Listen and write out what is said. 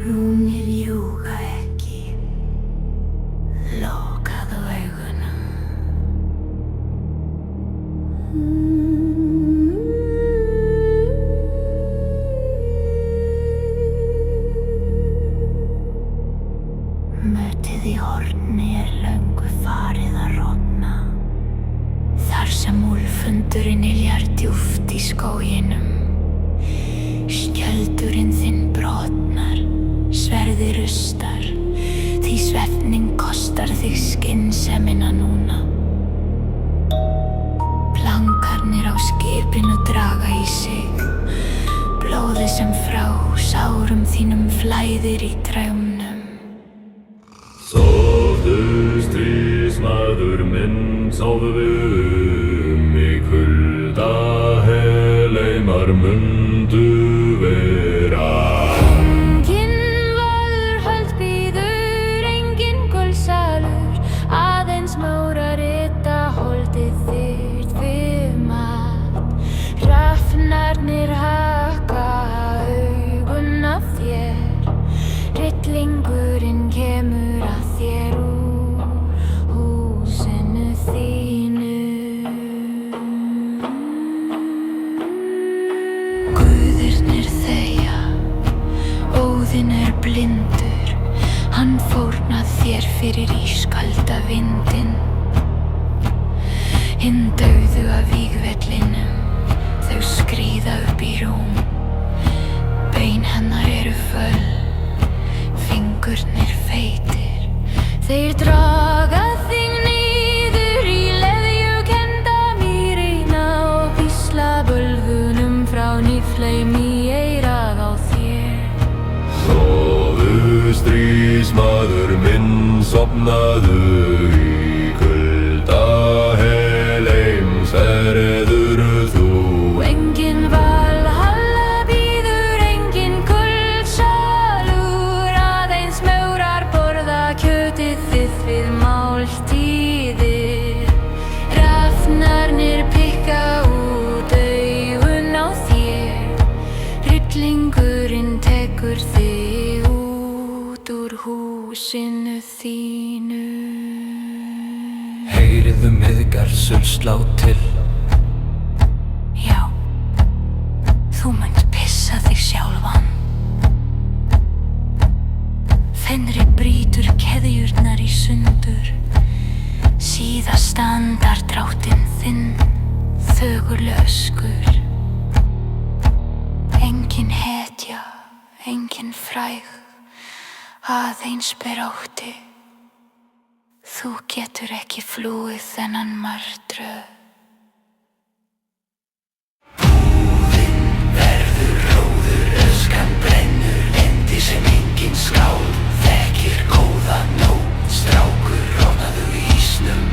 Rúnir ljúga ekki, lokaðu augunum. Mötið í horni löngu farið að rofna, þar sem úlfundurinn yljar djúpt í skóginum. Skjöldurinn þinn brotnar, sverðið rustar, því svefning kostar þig skynsemina núna. Plankarnir á skipinu draga í sig, blóðið sem frá sárum þínum flæðir í draumnum. Sofðu stríðsmaður minn, sofðu í kulda, heleimar mundu vera. Enginn Valhöll bíður, enginn gullsalur, aðeins mórar rita holdið þitt við mat. Hrafnarnir hakka augun af þér, hryllingurinn kemur að þér úr húsinu þínu. Guðirnir þegja, Óðinn blindur, hann fórnað þér fyrir ískalda vindinn. Hinn dauðu af vígvellinum, þau skríða upp í rúm. Bein hennar eru föl, fingurnir feitir, þeir draga þig niður í leðjukennda mýrina og písla bölvunum frá nýfleim í eyrað á þér. Sofðu stríðsmaður minn, sofnaðu í kulda, heleims verður þú. Enginn Valhalla bíður, enginn gullsalur, aðeins maurar borða kjötið þitt við máltíðir. Hrafnarnir pikka út augun á þér, hryllingurinn tekur þig út úr húsinu þínu. Heyriðu miðgarsul slá til. Já, þú munt pissa þig sjálfan. Fenrir brýtur keðjurnar í sundur, síðasta andardráttinn þinn, þögul öskur. Engin hetja, engin fræg, aðeins ber ótti. Þú getur ekki flúið þennan martröð. Húðin verður róður, öskan brennur, endi sem engin skál þekkir góða nótt. Strákur roðnaðu í ísnum,